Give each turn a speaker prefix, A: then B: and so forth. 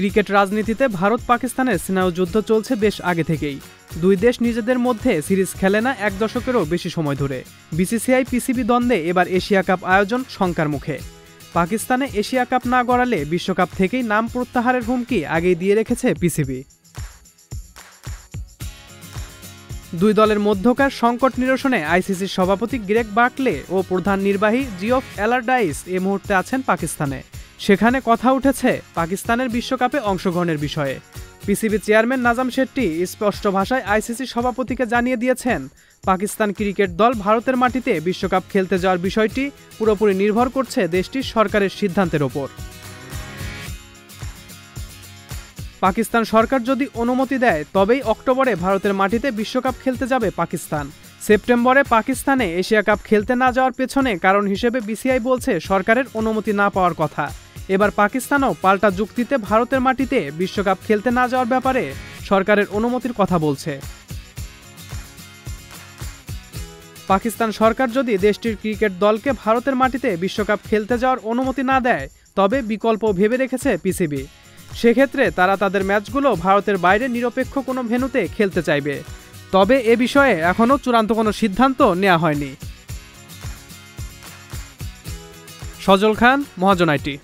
A: Cricket রাজনীতিতে ভারত পাকিস্তানের স্নায়ুযুদ্ধ চলছে বেশ আগে থেকেই। দুই দেশ নিজেদের মধ্যে সিরিজ খেলে না এক দশকেরও বেশি সময় ধরে। বিসিসিআই পিসিবি দ্বন্দ্বে এবার এশিয়া কাপ আয়োজন শঙ্কার মুখে। পাকিস্তানে এশিয়া কাপ না গড়ালে বিশ্বকাপ থেকেই নাম প্রত্যাহারের হুমকি আগেই দিয়ে রেখেছে পিসিবি। দুই দলের মধ্যকার সংকট নিরসনে আইসিসির সভাপতি গ্রেগ বার্কলে ও প্রধান নির্বাহী জিওফ অ্যালারডাইস এই মুহূর্তে আছেন পাকিস্তানে। সেখানে কথা উঠেছে পাকিস্তানের বিশ্বকাপে অংশগ্রহণের বিষয়ে। পিসিবি চেয়ারম্যান নাজাম শেট্টি স্পষ্ট ভাষায় আইসিসি সভাপতিকে জানিয়ে দিয়েছেন, পাকিস্তান ক্রিকেট দল ভারতের মাটিতে বিশ্বকাপ খেলতে যাওয়ার বিষয়টি পুরোপুরি নির্ভর করছে দেশটির সরকারের সিদ্ধান্তের ওপর। পাকিস্তান সরকার যদি অনুমতি দেয় তবেই অক্টোবরে ভারতের মাটিতে বিশ্বকাপ খেলতে যাবে পাকিস্তান। সেপ্টেম্বরে পাকিস্তানে এশিয়া কাপ খেলতে না যাওয়ার পেছনে কারণ হিসেবে বিসিআই বলছে সরকারের অনুমতি না পাওয়ার কথা। এবার পাকিস্তানও পাল্টা যুক্তিতে ভারতের মাটিতে বিশ্বকাপ খেলতে না যাওয়ার ব্যাপারে সরকারের অনুমতির কথা বলছে। পাকিস্তান সরকার যদি দেশটির ক্রিকেট দলকে ভারতের মাটিতে বিশ্বকাপ খেলতে যাওয়ার অনুমতি না দেয় তবে বিকল্প ভেবে রেখেছে পিসিবি। সেক্ষেত্রে তারা তাদের ম্যাচগুলো ভারতের বাইরে নিরপেক্ষ কোনো ভেন্যুতে খেলতে চাইবে। তবে এ বিষয়ে এখনও চূড়ান্ত কোনো সিদ্ধান্ত নেওয়া হয়নি। সজল খান, মহাজন আইটি।